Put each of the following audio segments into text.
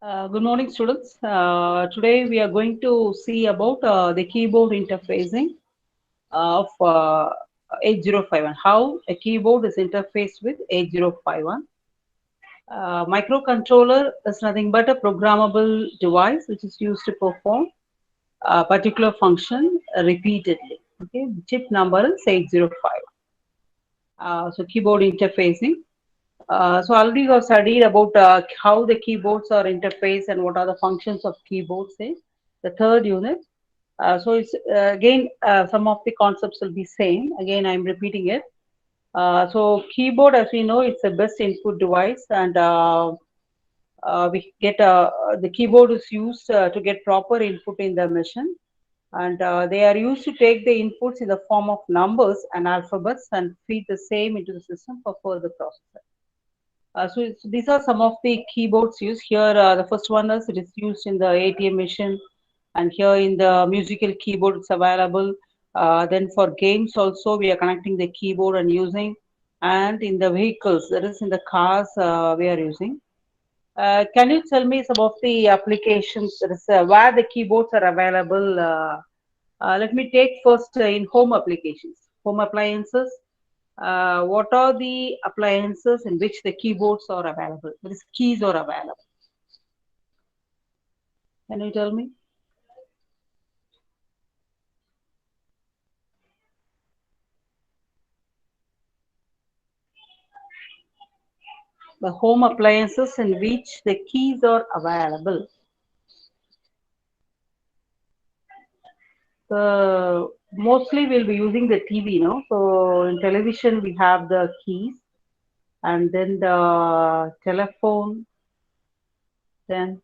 Good morning, students. Today we are going to see about the keyboard interfacing of 8051. How a keyboard is interfaced with 8051. Microcontroller is nothing but a programmable device which is used to perform a particular function repeatedly. Okay, the chip number is 8051. So keyboard interfacing. So already we have studied about how the keyboards are interfaced and what are the functions of keyboards in the third unit. So it's again some of the concepts will be same. Again, I'm repeating it. So keyboard, as we know, it's the best input device, and we get the keyboard is used to get proper input in the machine, and they are used to take the inputs in the form of numbers and alphabets and feed the same into the system for further processing. These are some of the keyboards used here. The first one is it is used in the ATM machine, and here in the musical keyboard it's available. Then for games also we are connecting the keyboard and using, and in the vehicles, that is in the cars, we are using. Can you tell me some of the applications that is where the keyboards are available? Let me take first in home applications, home appliances. What are the appliances in which the keyboards are available? That is, keys are available. Can you tell me? The home appliances in which the keys are available. Mostly we'll be using the TV, no? So in television we have the keys, and then the telephone, then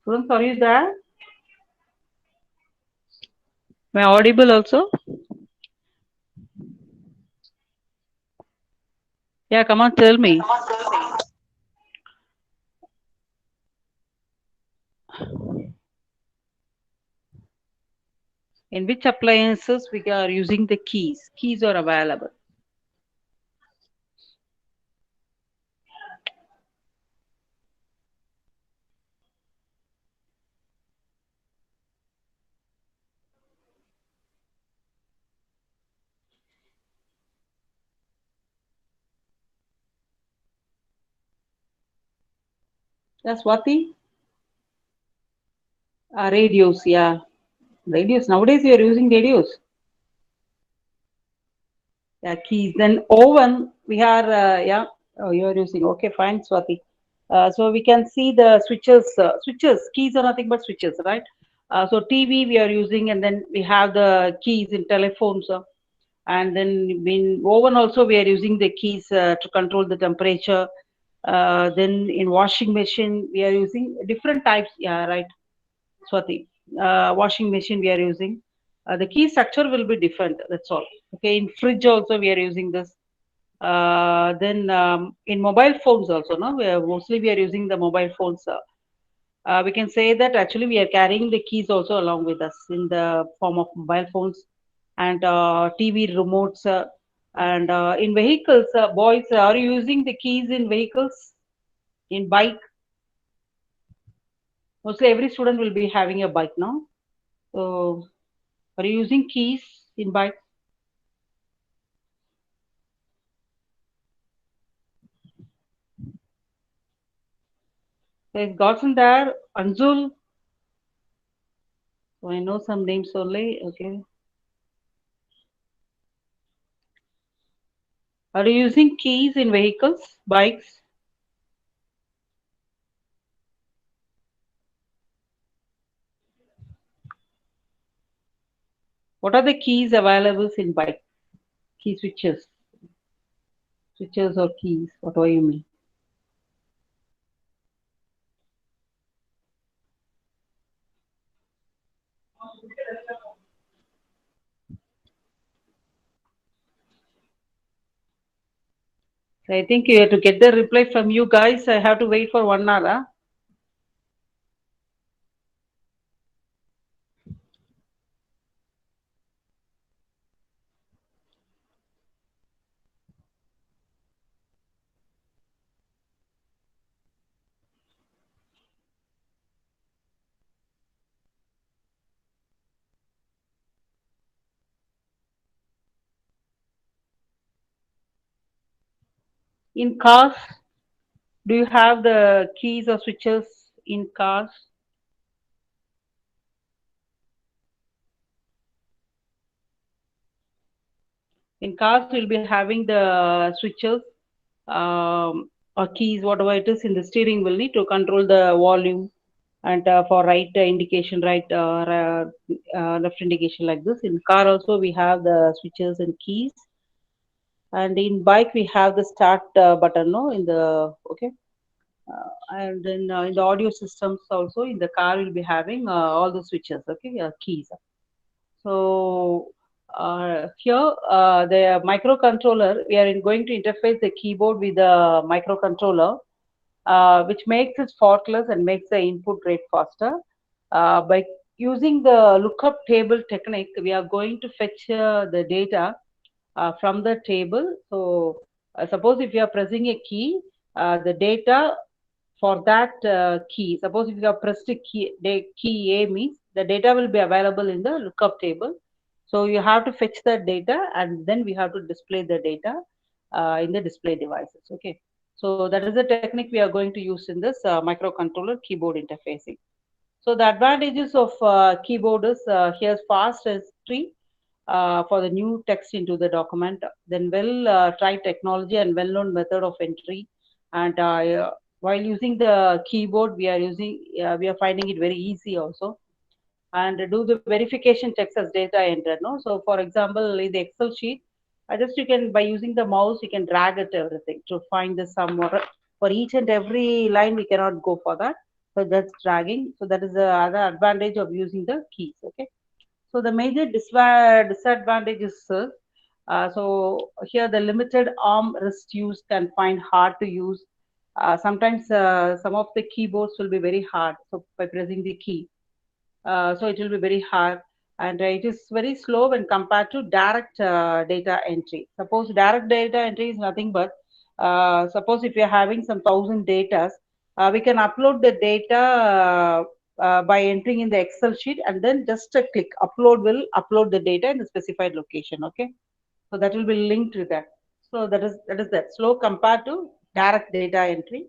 students, are you there? Am I audible also? Yeah, come on, tell me. In which appliances we are using the keys? Keys are available. That's Swati. Radios, yeah. Radios. Nowadays we are using radios. Yeah, keys. Then oven, we are, yeah. Oh, you are using. Okay, fine, Swati. So we can see the switches. Switches. Keys are nothing but switches, right? So TV we are using, and then we have the keys in telephones. And then in oven also we are using the keys to control the temperature. Then in washing machine we are using different types. Yeah, right. Swati, washing machine we are using. The key structure will be different. That's all. Okay. In fridge also we are using this. Then in mobile phones also, no, mostly we are using the mobile phones. We can say that actually we are carrying the keys also along with us in the form of mobile phones and TV remotes. And in vehicles, boys, are you using the keys in vehicles? In bike, mostly every student will be having a bike now. So are you using keys in bike? There's Godson there, Anzul. So I know some names only. Okay. Are you using keys in vehicles, bikes? What are the keys available in bike? Key switches, switches or keys, whatever you mean. So I think to get the reply from you guys, I have to wait for 1 hour. Huh? In cars, do you have the keys or switches in cars? In cars, we'll be having the switches or keys, whatever it is in the steering wheel, need to control the volume and for right indication, right left indication like this. In car also we have the switches and keys, and in bike we have the start button, no, in the okay. And then in the audio systems also in the car we'll be having all the switches, okay, keys. So here the microcontroller, we are going to interface the keyboard with the microcontroller, which makes it faultless and makes the input rate faster. By using the lookup table technique, we are going to fetch the data from the table. So suppose if you are pressing a key, the data for that key, suppose if you have pressed a key, the key A means the data will be available in the lookup table. So you have to fetch that data and then we have to display the data in the display devices. Okay. So that is the technique we are going to use in this microcontroller keyboard interfacing. So the advantages of keyboard is here's fast entry for the new text into the document, then well tried technology and well known method of entry. And while using the keyboard, we are finding it very easy also, and do the verification checks as data entered. No, so for example, in the Excel sheet, just you can by using the mouse you can drag it everything to find the sum, or for each and every line we cannot go for that. So that's dragging. So that is the other advantage of using the keys. Okay. So the major disadvantages is so here the limited arm wrist use can find hard to use. Sometimes some of the keyboards will be very hard. So by pressing the key, so it will be very hard, and it is very slow when compared to direct data entry. Suppose direct data entry is nothing but suppose if you are having some thousand data, we can upload the data by entering in the Excel sheet, and then just a click upload will upload the data in the specified location. Okay, so that will be linked to that. So that is that slow compared to direct data entry,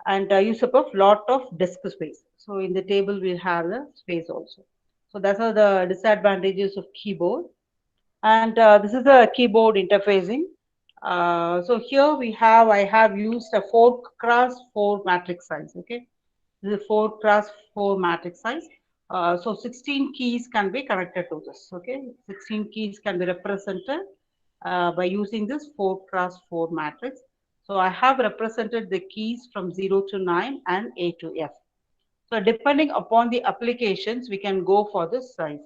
and use up of lot of disk space. So in the table we have the space also. So that's are the disadvantages of keyboard. And this is the keyboard interfacing. So here I have used a 4 cross 4 matrix size. Okay, this is 4 cross 4 matrix size. So 16 keys can be connected to this. Okay, 16 keys can be represented by using this 4 cross 4 matrix. So I have represented the keys from 0 to 9 and A to F. So depending upon the applications, we can go for this size.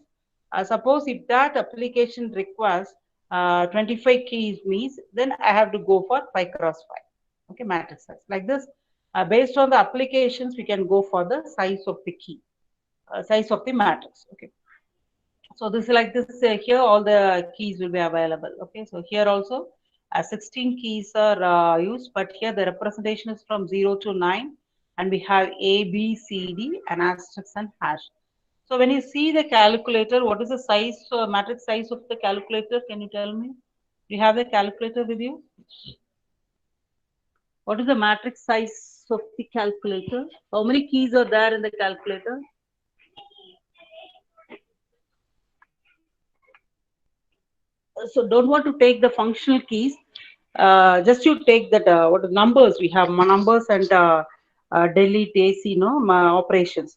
Suppose if that application requires 25 keys means, then I have to go for 5 cross 5. Okay, matrix size. Like this, based on the applications, we can go for the size of the key, size of the matrix. Okay. So this is like this here all the keys will be available. Okay, so here also 16 keys are used, but here the representation is from 0 to 9, and we have A, B, C, D, and asterisk and hash. So when you see the calculator, what is the size, matrix size of the calculator? Can you tell me? Do you have the calculator with you? What is the matrix size of the calculator? How many keys are there in the calculator? So don't want to take the functional keys. Just you take that what numbers we have, numbers and delete AC, no, operations.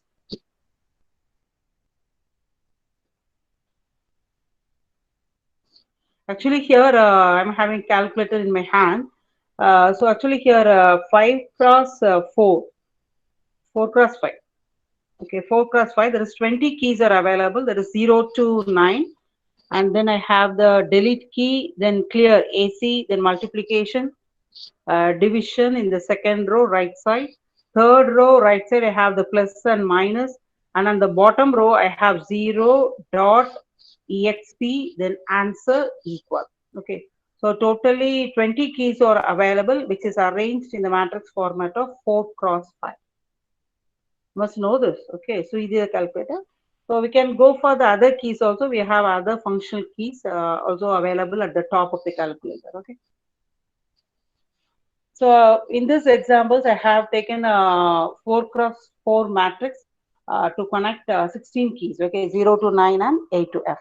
Actually here I'm having calculator in my hand. So actually here 5 cross 4, 4 cross 5. Okay, 4 cross 5. There is 20 keys are available. There is 0 to 9. And then I have the delete key, then clear AC, then multiplication, division in the second row, right side. Third row, right side, I have the plus and minus. And on the bottom row, I have 0 dot exp, then answer equal. Okay. So totally 20 keys are available, which is arranged in the matrix format of 4 cross 5. Must know this. Okay. So it is a calculator. So we can go for the other keys also. We have other functional keys also available at the top of the calculator. Okay. So in this examples, I have taken a 4 cross 4 matrix to connect 16 keys, okay, 0 to 9 and 8 to F.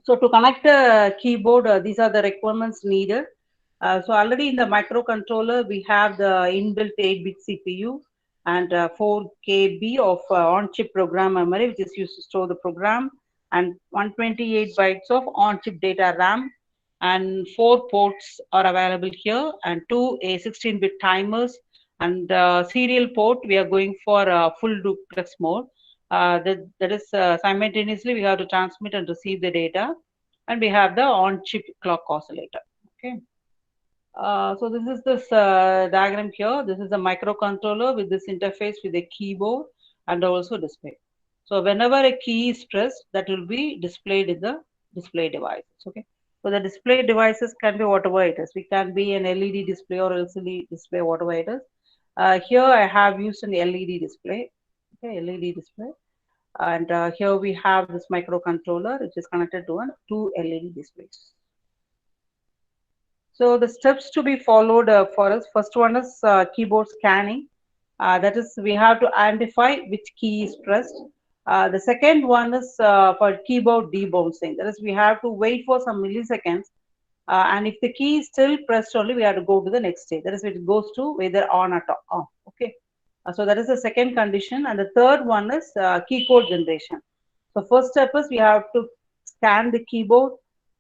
So to connect the keyboard, these are the requirements needed. So already in the microcontroller, we have the inbuilt 8-bit CPU and 4 KB of on-chip program memory, which is used to store the program, and 128 bytes of on-chip data RAM, and 4 ports are available here, and 2 a 16-bit timers, and serial port, we are going for full duplex mode. That is simultaneously we have to transmit and receive the data, and we have the on-chip clock oscillator. Okay. So this is this diagram here. This is a microcontroller with this interface with a keyboard and also display. So whenever a key is pressed, that will be displayed in the display devices. Okay. So the display devices can be whatever it is. We can be an LED display or LCD display, whatever it is. Here I have used an LED display. Okay, LED display. And here we have this microcontroller, which is connected to two LED displays. So the steps to be followed for us, first one is keyboard scanning. That is, we have to identify which key is pressed. The second one is for keyboard debouncing. That is, we have to wait for some milliseconds. And if the key is still pressed only, we have to go to the next stage. That is, it goes to whether on or off. Okay. So that is the second condition. And the third one is key code generation. So first step is we have to scan the keyboard.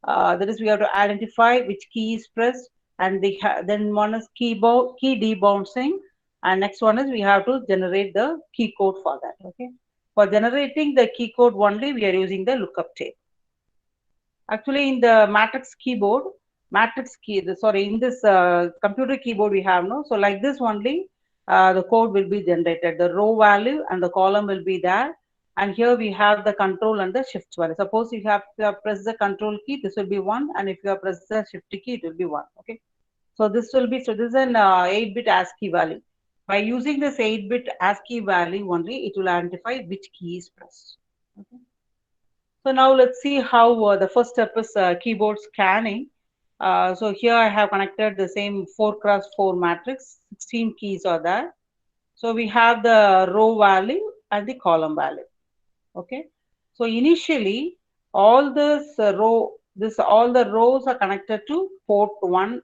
That is, we have to identify which key is pressed, and then one is keyboard key debouncing, and next one is we have to generate the key code for that. Okay. For generating the key code only, we are using the lookup table. Actually, in the matrix keyboard, in this computer keyboard we have no. So like this only, the code will be generated. The row value and the column will be there. And here we have the control and the shift value. Suppose if you have pressed the control key, this will be 1. And if you have pressed the shift key, it will be 1. Okay. So this is an 8-bit ASCII value. By using this 8-bit ASCII value only, it will identify which key is pressed. Okay. So now let's see how the first step is keyboard scanning. So here I have connected the same 4 cross 4 matrix, 16 keys are there. So we have the row value and the column value. Okay. So initially all this all the rows are connected to port 1,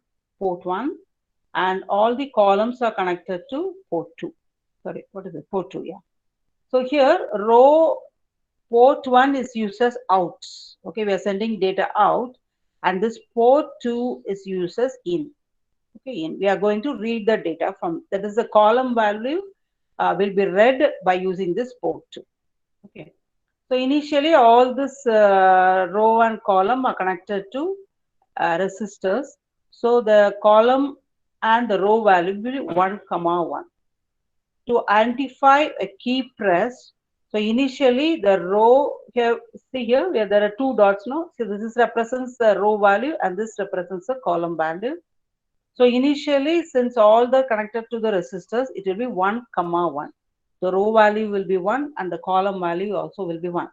and all the columns are connected to port 2. Sorry, what is it? Port 2, yeah. So here port 1 is used as out. Okay, we are sending data out, and this port 2 is used as in. Okay, in. We are going to read the data from, that is the column value will be read by using this port 2. Okay. So initially all this row and column are connected to resistors. So the column and the row value will be 1, 1. To identify a key press, so initially the row here, see here where there are 2 dots now. So this represents the row value and this represents the column value. So initially, since all the connected to the resistors, it will be 1, 1. The row value will be 1 and the column value also will be 1.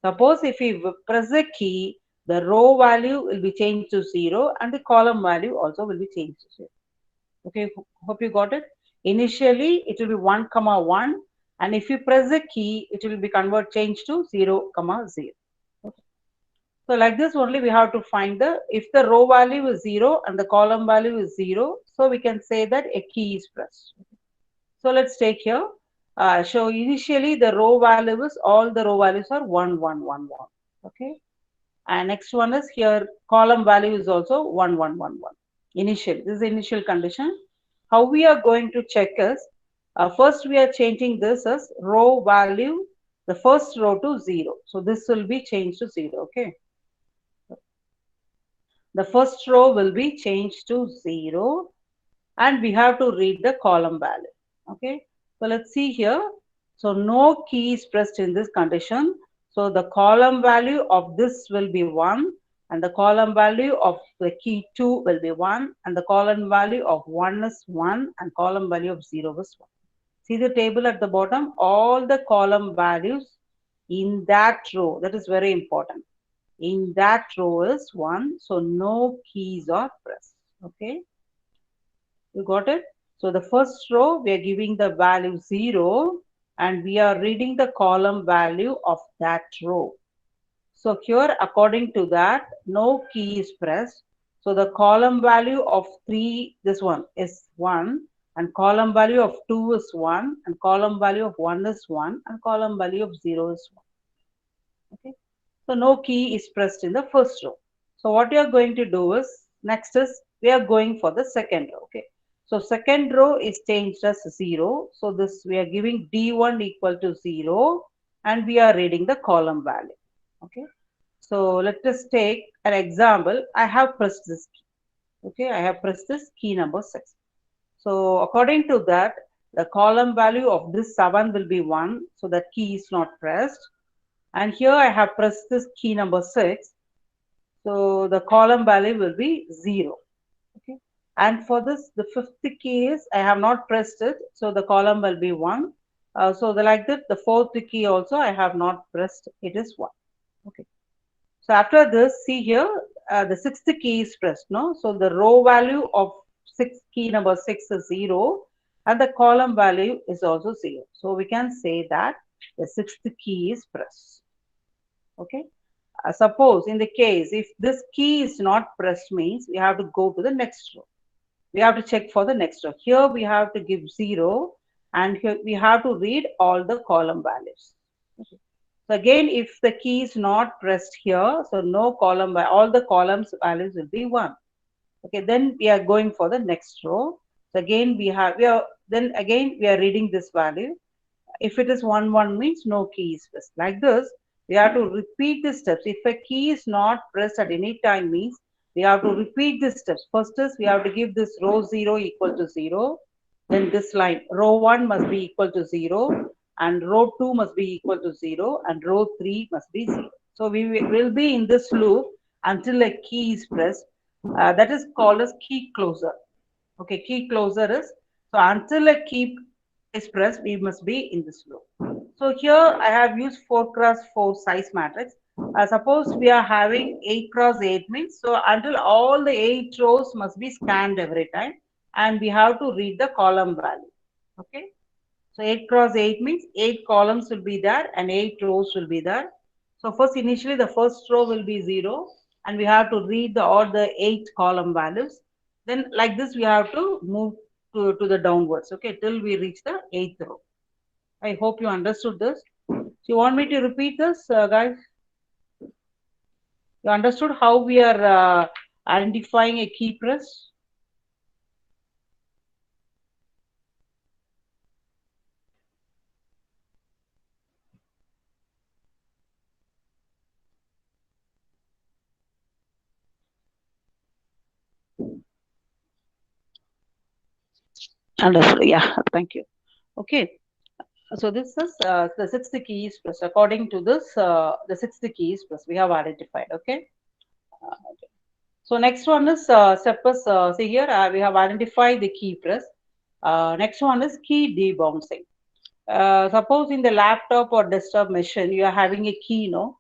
Suppose if we press a key, the row value will be changed to 0 and the column value also will be changed to 0. Okay, hope you got it. Initially, it will be 1, 1, and if you press the key, it will be changed to 0, 0. Okay. So like this only we have to find if the row value is 0 and the column value is 0, so we can say that a key is pressed. So let's take here. So initially the row values, all the row values are 1, 1, 1, 1. Okay. And next one is here, column value is also 1, 1, 1, 1. Initially, this is the initial condition. How we are going to check is, first we are changing this as row value, the first row to 0. So this will be changed to 0. Okay. The first row will be changed to 0, and we have to read the column value. Okay. So let's see here. So no key is pressed in this condition. So the column value of this will be 1, and the column value of the key 2 will be 1, and the column value of 1 is 1, and column value of 0 is 1. See the table at the bottom, all the column values in that row, that is very important. In that row is 1, so no keys are pressed. Okay. You got it? So the first row, we are giving the value 0 and we are reading the column value of that row. So here, according to that, no key is pressed. So the column value of 3, this one is 1, and column value of 2 is 1, and column value of 1 is 1, and column value of 0 is 1. Okay. So no key is pressed in the first row. So what you are going to do is, next is we are going for the second row. Okay. So second row is changed as 0. So this we are giving D1 equal to 0 and we are reading the column value. Okay. So let us take an example. I have pressed this key. Okay. I have pressed this key number 6. So according to that, the column value of this 7 will be 1. So that key is not pressed. And here I have pressed this key number 6. So the column value will be 0. Okay. And for this, the fifth key is I have not pressed it. So the column will be 1. So like that, the fourth key also I have not pressed. It is 1. Okay. So after this, see here, the sixth key is pressed. No. So the row value of key number 6 is 0. And the column value is also 0. So we can say that the sixth key is pressed. Okay. Suppose in the case if this key is not pressed means we have to go to the next row. We have to check for the next row. Here we have to give 0 and here we have to read all the column values. Okay. So again, if the key is not pressed here, so no column, all the columns values will be 1. Okay, then we are going for the next row. So again then again we are reading this value. If it is 1, 1 means no key is pressed. Like this, we have to repeat the steps. If a key is not pressed at any time means we have to repeat the steps. First is we have to give this row 0 equal to 0. Then this line, row 1 must be equal to 0 and row 2 must be equal to 0 and row 3 must be 0. So we will be in this loop until a key is pressed. That is called as key closer. Okay, key closer is, so until a key is pressed, we must be in this loop. So here I have used 4 cross 4 size matrix. Suppose we are having 8 cross 8 means, so until all the 8 rows must be scanned every time and we have to read the column value. Okay. So 8 cross 8 means 8 columns will be there and 8 rows will be there. So first initially the first row will be 0 and we have to read all the 8 column values. Then like this we have to move to the downwards, okay, till we reach the 8th row. I hope you understood this. So you want me to repeat this, guys? You understood how we are identifying a key press? Understood. Yeah, thank you. Okay. So this is the sixth key is press. According to this, the sixth key is press. We have identified. Okay. Okay. So next one is step is see here we have identified the key press. Next one is key debouncing. Suppose in the laptop or desktop machine you are having a key, no?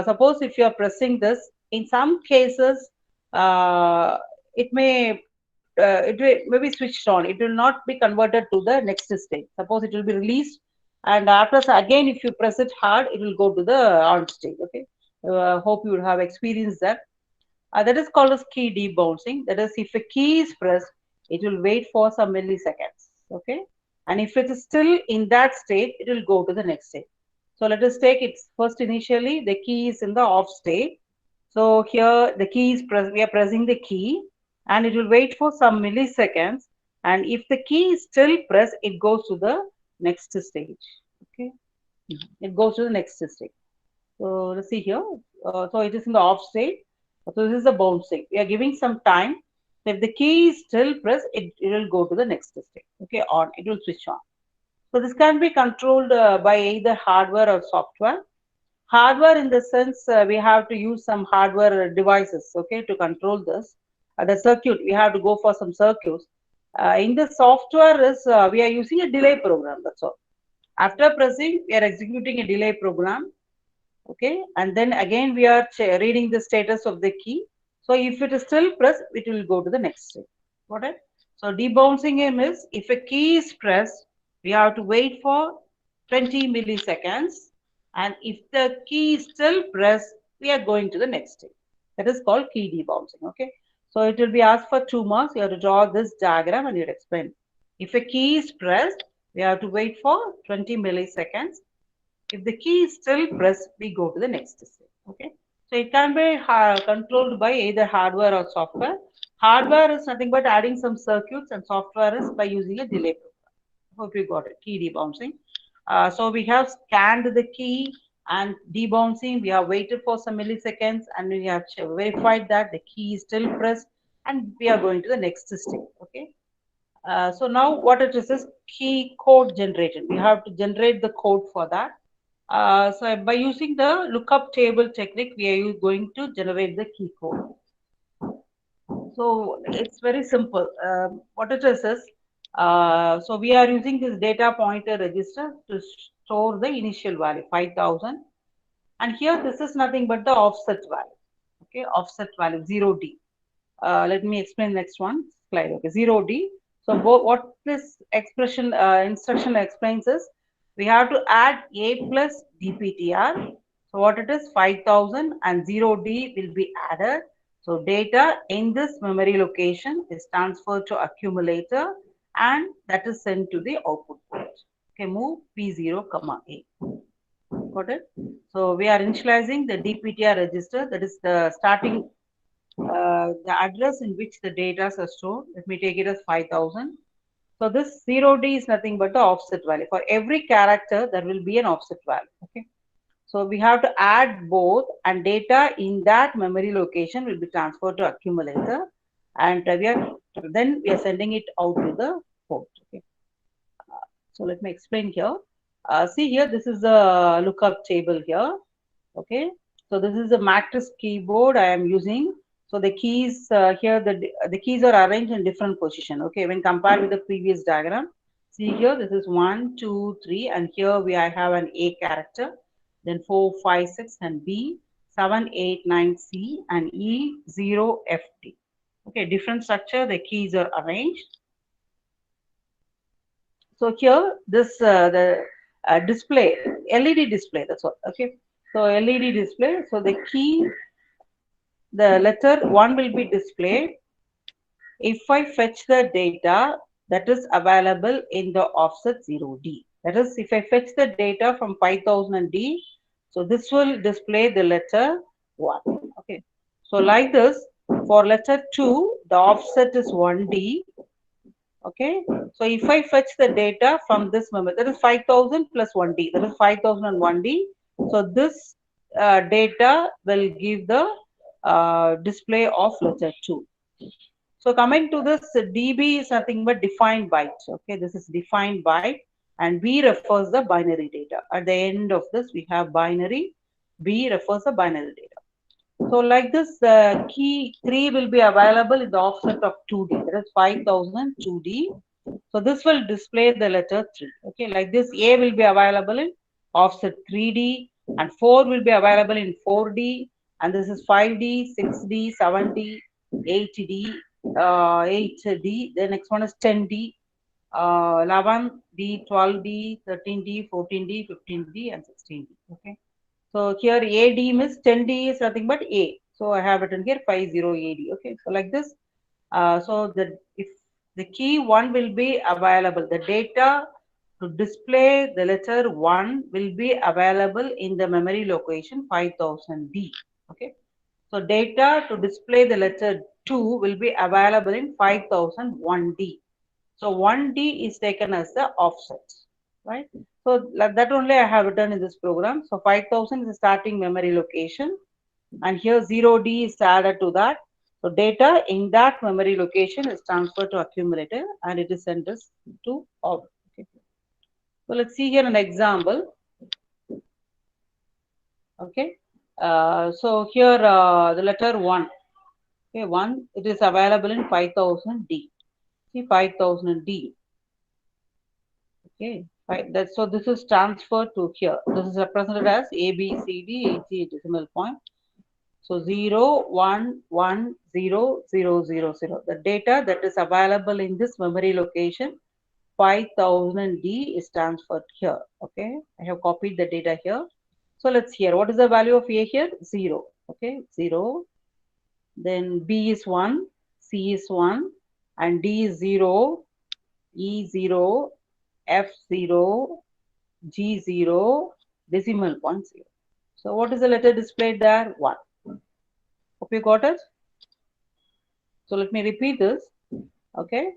Suppose if you are pressing this, in some cases it may be switched on. It will not be converted to the next stage. Suppose it will be released, and after again if you press it hard, it will go to the on stage. Okay. Hope you would have experienced that. That is called as key debouncing. That is, if a key is pressed, it will wait for some milliseconds. Okay. And if it is still in that state, it will go to the next state. So let us take it first initially, the key is in the off state. So here the key is pressed, we are pressing the key and it will wait for some milliseconds. And if the key is still pressed, it goes to the next stage. Okay. It goes to the next stage. So let's see here. So it is in the off state. So this is the bouncing. We are giving some time. So if the key is still pressed, it will go to the next state. Okay, on. It will switch on. So this can be controlled by either hardware or software. Hardware in the sense we have to use some hardware devices, okay, to control this. The circuit, we have to go for some circuits. In the software is we are using a delay program, that's all. After pressing, we are executing a delay program, okay, and then again we are reading the status of the key. So if it is still pressed, it will go to the next step. Got it? So debouncing him is if a key is pressed, we have to wait for 20 milliseconds. And if the key is still pressed, we are going to the next stage. That is called key debouncing. Okay. So it will be asked for 2 marks. You have to draw this diagram and you'll explain. If a key is pressed, we have to wait for 20 milliseconds. If the key is still pressed, we go to the next step. Okay. So it can be controlled by either hardware or software. Hardware is nothing but adding some circuits, and software is by using a delay program. Hope you got it. Key debouncing. So we have scanned the key and debouncing. We have waited for some milliseconds and we have verified that the key is still pressed, and we are going to the next step. Okay. So now what it is key code generation. We have to generate the code for that. So by using the lookup table technique, we are going to generate the key code. So it's very simple. What it is so we are using this data pointer register to store the initial value 5000, and here this is nothing but the offset value. Okay, offset value 0D. Let me explain next one slide. Okay, 0D. So what this expression instruction explains is we have to add A plus DPTR. So what it is 5000 and 0D will be added. So data in this memory location is transferred to accumulator and that is sent to the output port. Okay, move P0, A. Got it? So we are initializing the DPTR register, that is the starting the address in which the data are stored. Let me take it as 5000. So this 0D is nothing but the offset value. For every character, there will be an offset value. Okay. So we have to add both, and data in that memory location will be transferred to accumulator, and then we are sending it out to the port. Okay. So let me explain here. See here, this is the lookup table here. Okay. So this is the matrix keyboard I am using. So the keys here, the keys are arranged in different position. Okay, when compared with the previous diagram, see here, this is 1, 2, 3, and here I have an A character, then 4, 5, 6, and B, 7, 8, 9, C, and E, 0, F, D. Okay, different structure, the keys are arranged. So here, this the display, LED display, that's all. Okay, so LED display. So the key, the letter 1 will be displayed if I fetch the data that is available in the offset 0D. That is, if I fetch the data from 5000D, so this will display the letter 1. Okay. So like this, for letter 2, the offset is 1D. Okay. So if I fetch the data from this memory, that is 5000 plus 1D, that is 5001D. So this data will give the display of letter 2. So coming to this, DB is nothing but defined bytes. Okay, this is defined byte, and B refers the binary data. At the end of this, we have binary. B refers the binary data. So like this, key 3 will be available in the offset of 2D. That is 5000 2D. So this will display the letter 3. Okay, like this, A will be available in offset 3D, and 4 will be available in 4D, and this is 5D, 6D, 7D, 8D, 8D. The next one is 10D, 11D, 12D, 13D, 14D, 15D, and 16D. Okay. So here AD means 10D is nothing but A. So I have written here 50AD. Okay. So like this. So if the key 1 will be available, the data to display the letter 1 will be available in the memory location 5000D. Okay. So data to display the letter 2 will be available in 5001D. So 1D is taken as the offset, right? So that only I have written in this program. So 5000 is the starting memory location, and here 0D is added to that. So data in that memory location is transferred to accumulator and it is sent us to output. Okay. So let's see here an example. Okay. So here the letter 1. Okay, 1, it is available in 5000D. See 5000D. Okay, that, so this is transferred to here. This is represented as A, B, C, D, 80 decimal point. So 0, 1, 1, 0, 0, 0, 0. The data that is available in this memory location 5000D is transferred here. Okay, I have copied the data here. So let's hear what is the value of A here? 0. Okay, 0. Then B is 1, C is 1, and D is 0, E 0, F 0, G 0, decimal point 0. So what is the letter displayed there? 1. Hope you got it. So let me repeat this. Okay.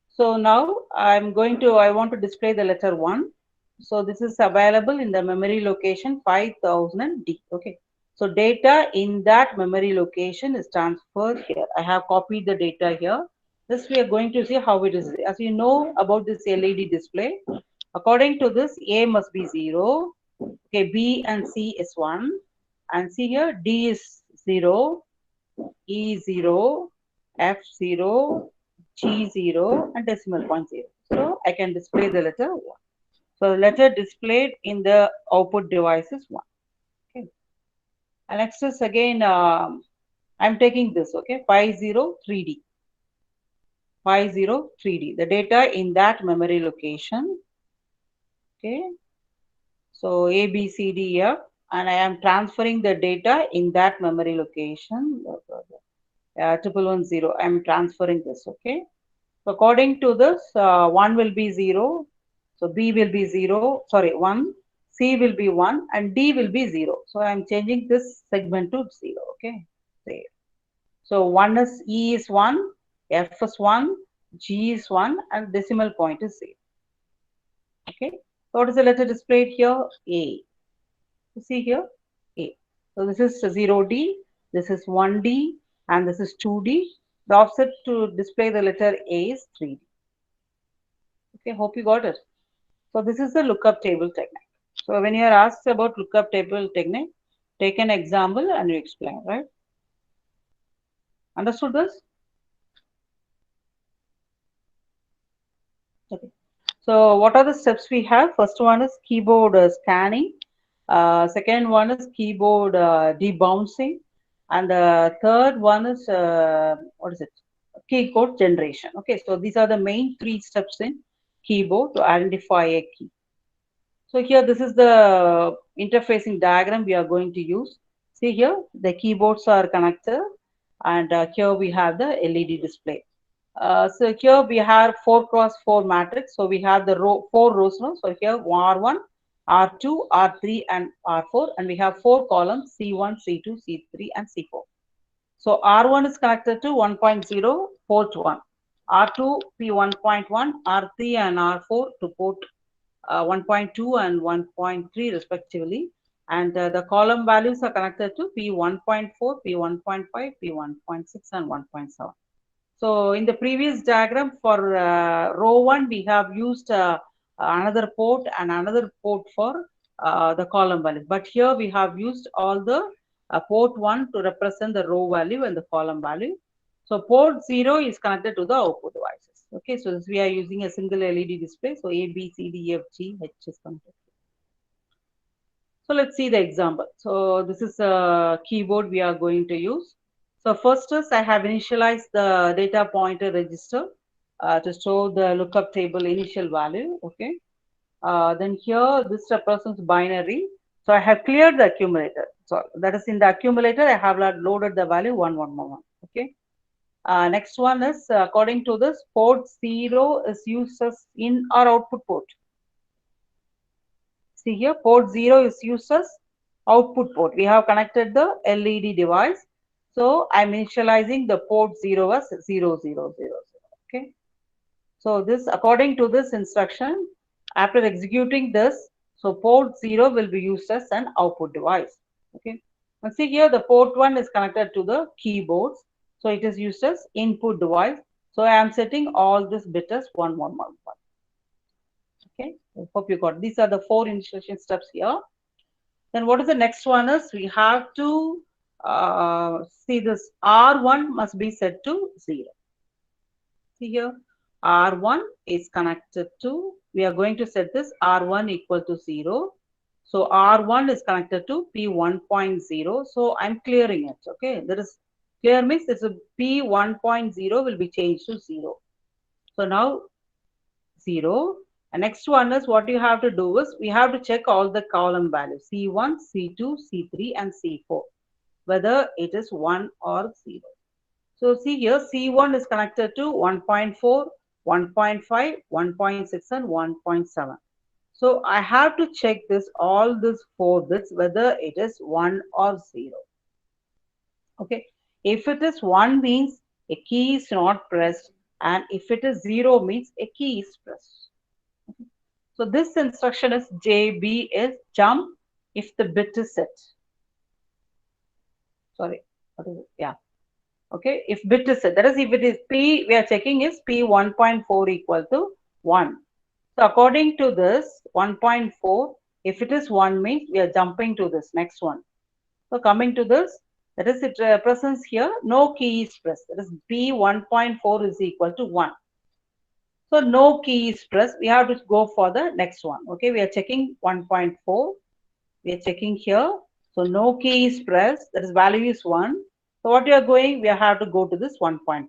So now I want to display the letter 1. So this is available in the memory location 5000D. Okay. So data in that memory location is transferred here. I have copied the data here. This we are going to see how it is. As you know about this LED display, according to this, A must be 0. Okay, B and C is 1. And see here, D is 0, E 0, F 0, G 0, and decimal point 0. So I can display the letter 1. So the letter displayed in the output device is 1. Okay. And next is again, I'm taking this, okay, 50 3D. 50 3D. The data in that memory location. Okay. So A, B, C, D, F. And I am transferring the data in that memory location. 1110. I'm transferring this, okay. So according to this, 1 will be 0, so B will be 0, sorry, 1, C will be 1, and D will be 0. So I'm changing this segment to 0, okay. There. So 1 is E is 1, F is 1, G is 1, and decimal point is 0. Okay. So what is the letter displayed here? A. You see here? A. So this is 0D, this is 1D, and this is 2D. The offset to display the letter A is 3D. Okay, hope you got it. So this is the lookup table technique. So when you are asked about lookup table technique, take an example and you explain, right? Understood this? Okay. So what are the steps we have? First one is keyboard scanning. Second one is keyboard debouncing. And the third one is, what is it? Key code generation. Okay, so these are the main 3 steps in keyboard to identify a key. So here, this is the interfacing diagram we are going to use. See here, the keyboards are connected, and here we have the LED display. So here we have 4 cross 4 matrix. So we have the 4 rows now. So here R1, R2, R3, and R4, and we have 4 columns C1, C2, C3, and C4. So R1 is connected to 1.0 port 1, R2 P1.1, R3 and R4 to port 1.2 and 1.3 respectively, and the column values are connected to P1.4, P1.5, P1.6, and 1.7. So in the previous diagram for row 1, we have used another port and another port for the column values. But here we have used all the port 1 to represent the row value and the column value. So port 0 is connected to the output devices. Okay, so we are using a single LED display. So A, B, C, D, F, G, H is connected. So let's see the example. So this is a keyboard we are going to use. So first is I have initialized the data pointer register to store the lookup table initial value. Okay. Then here this represents binary. So I have cleared the accumulator. So that is in the accumulator I have loaded the value 1111. Okay. Next one is according to this port 0 is used as in or output port. See here, port 0 is used as output port. We have connected the LED device. So I'm initializing the port 0 as 0000. Okay. So this, according to this instruction, after executing this, so port 0 will be used as an output device. Okay. And see here, the port 1 is connected to the keyboards. So it is used as input device. So I am setting all this bit as 1111. Okay, I hope you got. These are the 4 initialization steps here. Then what is the next one is we have to see this R1 must be set to 0. See here, R1 is connected to, we are going to set this R1 equal to 0. So R1 is connected to P1.0. So I'm clearing it. Okay. There is clear means this P1.0 will be changed to 0. So now 0. And next one is what you have to do is we have to check all the column values C1, C2, C3 and C4 whether it is 1 or 0. So see here C1 is connected to 1.4, 1.5, 1.6 and 1.7. So I have to check this all these 4 bits whether it is 1 or 0. Okay. If it is 1 means a key is not pressed and if it is 0 means a key is pressed. So this instruction is JB is jump if the bit is set. Sorry, what is it? Yeah. Okay, if bit is set, that is if it is P, we are checking is P 1.4 equal to 1. So according to this 1.4, if it is 1 means we are jumping to this next one. So coming to this, that is it presents here, no key is pressed. That is P 1.4 is equal to 1. So no key is pressed. We have to go for the next one. Okay, we are checking 1.4. We are checking here. So no key is pressed. That is value is 1. So what we are going, we have to go to this 1.5.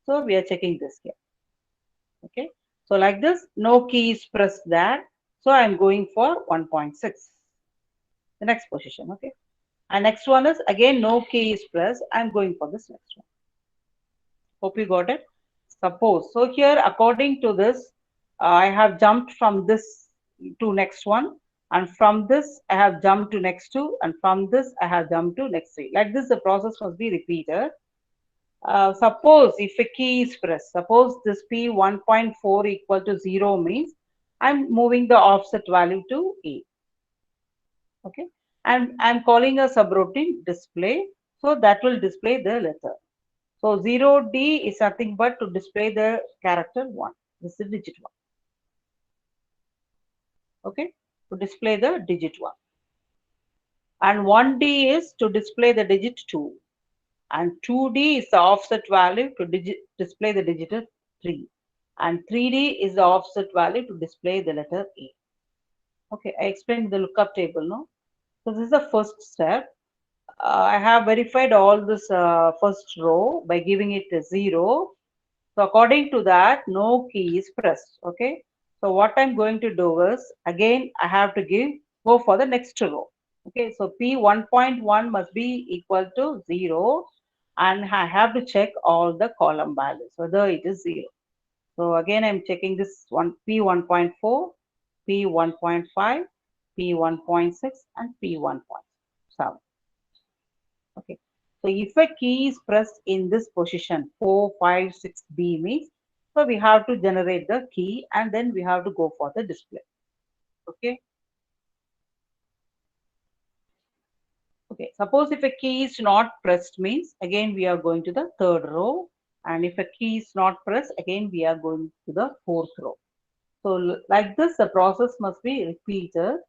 So we are checking this here. Okay. So like this, no key is pressed there. So I'm going for 1.6. The next position. Okay. And next one is again no key is pressed. I'm going for this next one. Hope you got it. Suppose. So here according to this, I have jumped from this to next one. And from this, I have jumped to next two. And from this, I have jumped to next three. Like this, the process must be repeated. Suppose if a key is pressed, suppose this P 1.4 equal to 0 means I'm moving the offset value to A. Okay. And I'm calling a subroutine display. So that will display the letter. So 0D is nothing but to display the character 1. This is the digit 1. Okay. To display the digit 1. And 1D is to display the digit 2. And 2D is the offset value to display the digit 3. And 3D is the offset value to display the letter A. Okay, I explained the lookup table, no? So this is the first step. I have verified all this first row by giving it a 0. So according to that, no key is pressed. Okay. So what I'm going to do is, again, I have to go for the next row. Okay. So P 1.1 must be equal to 0. And I have to check all the column values, whether it is 0. So again, I'm checking this one P 1.4, P 1.5, P 1.6, and P 1.7. Okay. So if a key is pressed in this position 4, 5, 6B means, so we have to generate the key and then we have to go for the display. Okay. Okay. Suppose if a key is not pressed means again we are going to the third row, and if a key is not pressed again we are going to the fourth row. So like this the process must be repeated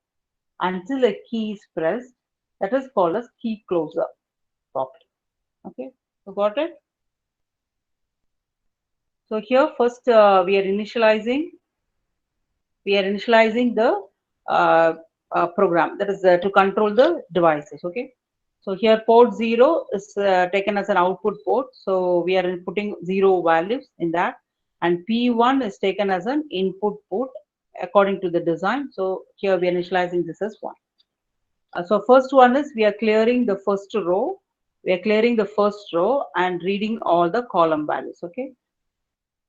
until a key is pressed. That is called as key closer property. Okay. So got it? So here first we are initializing the program, that is to control the devices. Okay. So here port 0 is taken as an output port. So we are putting 0 values in that, and P1 is taken as an input port according to the design. So here we are initializing this as 1. So first one is we are clearing the first row. We are clearing the first row and reading all the column values. Okay.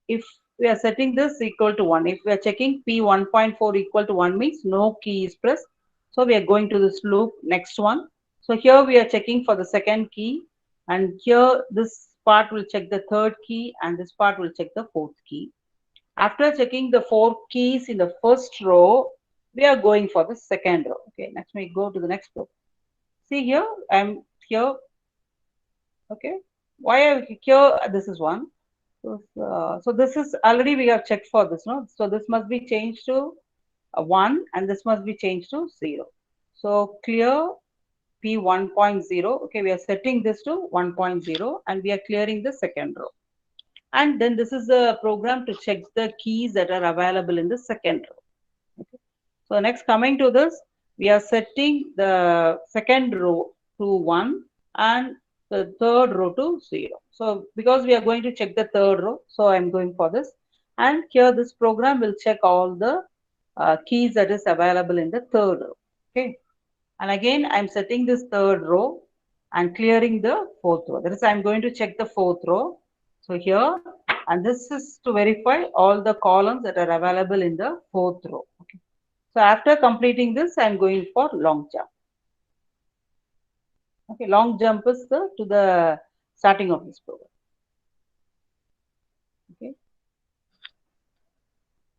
If we are setting this equal to 1, if we are checking P 1.4 equal to 1 means no key is pressed. So we are going to this loop, next one. So here we are checking for the second key, and here this part will check the third key and this part will check the fourth key. After checking the 4 keys in the first row, we are going for the second row. Okay, next we go to the next row. See here, I'm here. Okay, why are here? This is 1. So this is already we have checked for this, no? So this must be changed to 1 and this must be changed to 0. So clear P 1.0. Okay, we are setting this to 1.0 and we are clearing the second row. And then this is the program to check the keys that are available in the second row. Okay. So next coming to this, we are setting the second row to 1 and the third row to 0. So because we are going to check the third row, so I'm going for this. And here this program will check all the keys that is available in the third row. Okay. And again, I'm setting this third row and clearing the fourth row. That is, I'm going to check the fourth row. So here, and this is to verify all the columns that are available in the fourth row. Okay. So after completing this, I'm going for long jump. Okay, long jump is to the starting of this program. Okay.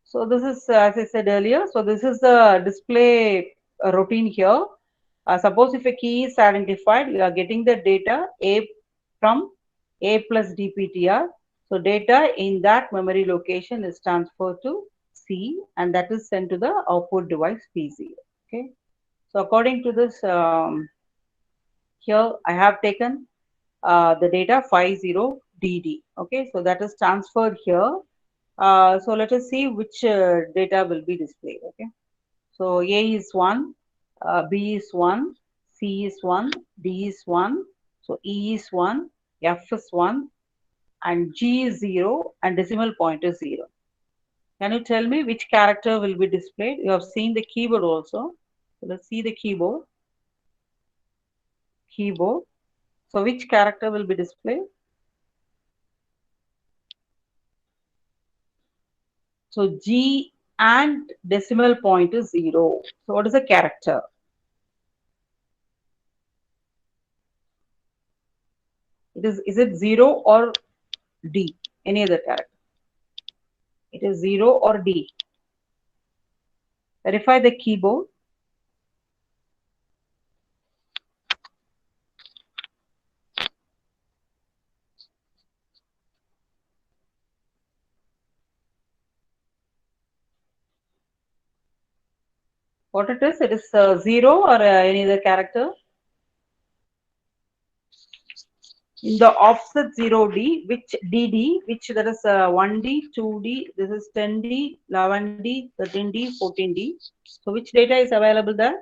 So this is, as I said earlier, so this is the display routine here. Suppose if a key is identified, you are getting the data A from A plus DPTR. So data in that memory location is transferred to C and that is sent to the output device P0. Okay. So according to this, here I have taken the data 50DD. Okay. So that is transferred here. So let us see which data will be displayed. Okay. So A is 1, B is 1, C is 1, D is 1, so E is 1, F is 1, and G is 0, and decimal point is 0. Can you tell me which character will be displayed? You have seen the keyboard also. So let's see the keyboard. Keyboard. So which character will be displayed? So G and decimal point is 0. So what is the character? Is it 0 or D? Any other character? It is 0 or D. Verify the keyboard. What it is? It is 0 or any other character. In the offset 0D, which DD, which that is 1D, 2D, this is 10D, 11D, 13D, 14D. So which data is available there?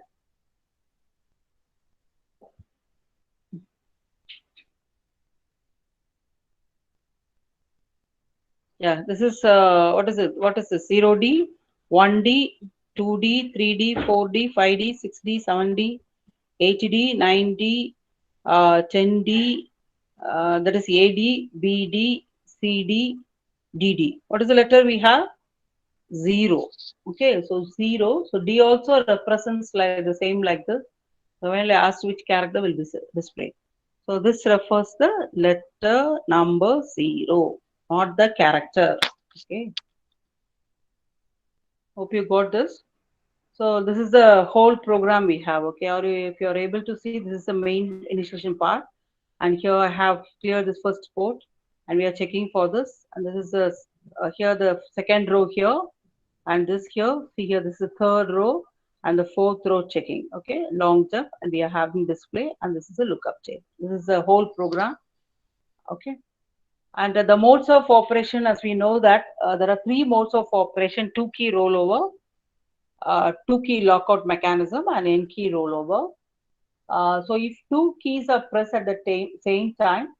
Yeah, this is, what is it? What is this? 0D, 1D, 2D, 3D, 4D, 5D, 6D, 7D, 8D, 9D, 10D, that is AD, BD, CD, DD. What is the letter we have? 0. Okay, so 0. So D also represents like the same like this. So when I asked which character will be displayed. So this refers the letter number 0, not the character. Okay. Hope you got this. So this is the whole program we have. Okay, or if you are able to see, this is the main initialization part. And here I have cleared this first port, and we are checking for this. And this is the here the second row here, and this here. See here, this is the third row and the fourth row checking. Okay, long jump, and we are having display, and this is a lookup table. This is the whole program. Okay, and the modes of operation, as we know that there are three modes of operation: two key rollover, two key lockout mechanism, and n key rollover. So if two keys are pressed at the same time,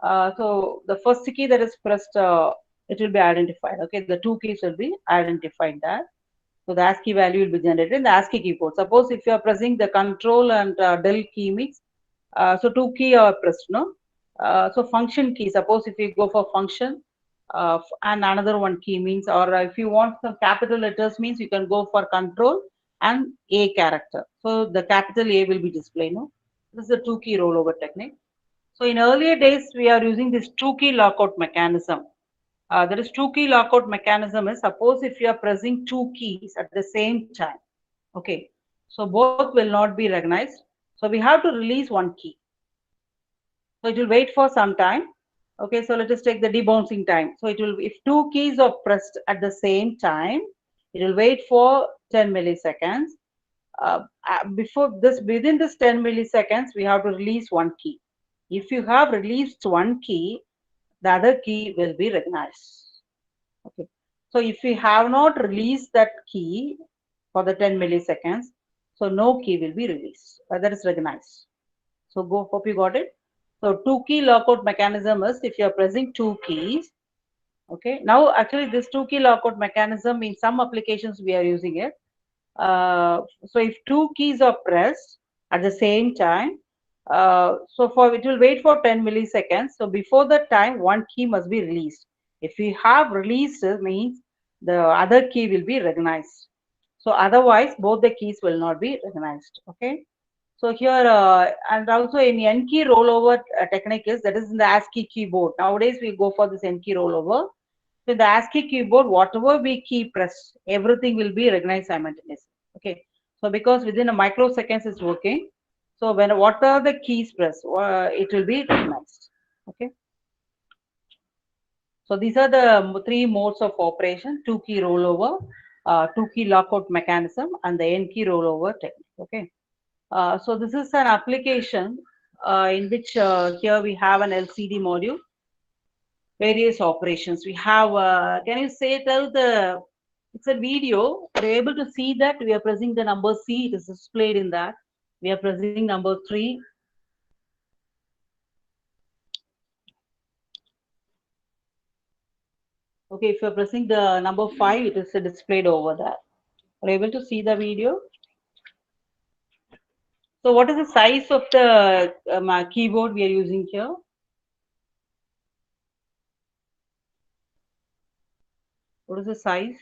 so the first key that is pressed, it will be identified. Okay, the two keys will be identified there. So the ASCII value will be generated in the ASCII keyboard. Suppose if you are pressing the control and del key mix, so two key are pressed, no? So function key, suppose if you go for function, and another one key means, or if you want some capital letters means you can go for control and A character. So the capital A will be displayed, no? This is the two key rollover technique. So in earlier days, we are using this two key lockout mechanism. There is two key lockout mechanism is, suppose if you are pressing two keys at the same time. Okay. So both will not be recognized. So we have to release one key. So it will wait for some time. Okay, so let us take the debouncing time. So it will, if two keys are pressed at the same time, it will wait for 10 milliseconds. Before this, within this 10 milliseconds, we have to release one key. If you have released one key, the other key will be recognized. Okay. So if we have not released that key for the 10 milliseconds, So no key will be released. That is recognized. So hope you got it. So two key lockout mechanism is if you are pressing two keys. Okay. Now actually this two key lockout mechanism in some applications we are using it. So if two keys are pressed at the same time, so for it will wait for 10 milliseconds. So before that time, one key must be released. If we have released, it means the other key will be recognized. So otherwise, both the keys will not be recognized. Okay. So here, and also in N key rollover technique is that is in the ASCII keyboard. Nowadays, we go for this N key rollover. So in the ASCII keyboard, whatever we key press, everything will be recognized simultaneously. Okay. So because within a microseconds it's working. So when what are the keys pressed, it will be recognized. Okay. So these are the three modes of operation: two key rollover, two key lockout mechanism, and the N key rollover technique. Okay. So this is an application in which here we have an LCD module, various operations. We have, can you say, tell the, it's a video. Are you able to see that? We are pressing the number C, it is displayed in that. We are pressing number 3. Okay, if you are pressing the number 5, it is displayed over there. Are you able to see the video? So what is the size of the keyboard we are using here? What is the size?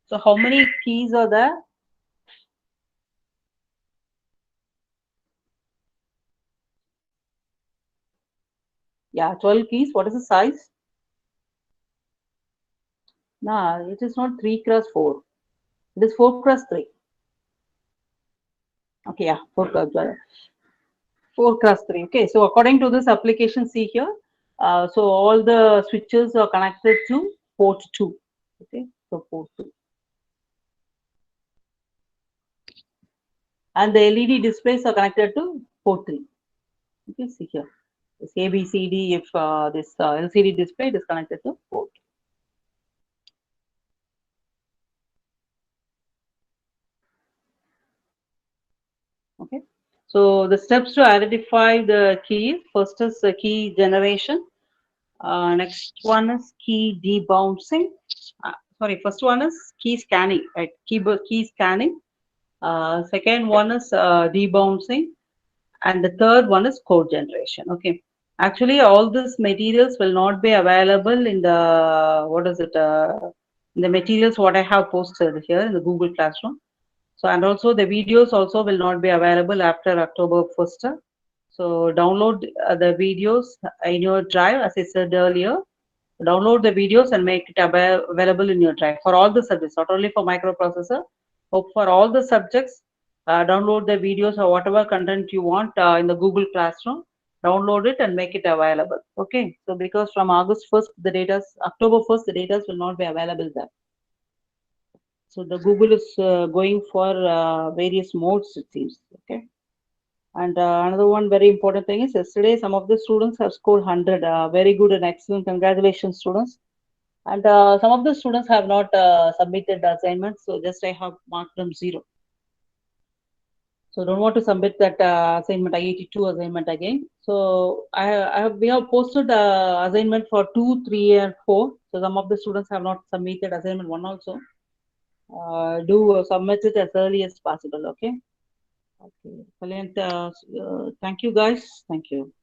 So how many keys are there? Yeah, 12 keys. What is the size? No, it is not 3 cross 4. It is 4 cross 3. Okay, yeah, 4 cross 3. Okay, so according to this application, see here, so all the switches are connected to port 2. Okay, so port 2. And the LED displays are connected to port 3. You can see here. This ABCD, if this LCD display is connected to port. Okay, so the steps to identify the key: first is the key generation. Next one is key debouncing. Sorry, first one is key scanning, right? Keyboard key scanning. Second one is debouncing, and the third one is code generation. Okay. Actually, all these materials will not be available in the what is it? In the materials what I have posted here in the Google Classroom. So and also the videos also will not be available after October 1st. So download the videos in your drive, as I said earlier. Download the videos and make it available in your drive for all the subjects, not only for microprocessor, but for all the subjects. Download the videos or whatever content you want in the Google Classroom. Download it and make it available. Okay. So because from August 1st, the data, October 1st, the data will not be available there. So the Google is going for various modes, it seems. Okay. And another one very important thing is yesterday some of the students have scored 100. Very good and excellent. Congratulations, students. And some of the students have not submitted the assignment, so just I have marked them 0. So don't want to submit that assignment, I-82 assignment again. So we have posted assignment for 2, 3, and 4. So some of the students have not submitted assignment 1 also. Do submit it as early as possible. Okay. Okay. Brilliant. Thank you, guys. Thank you.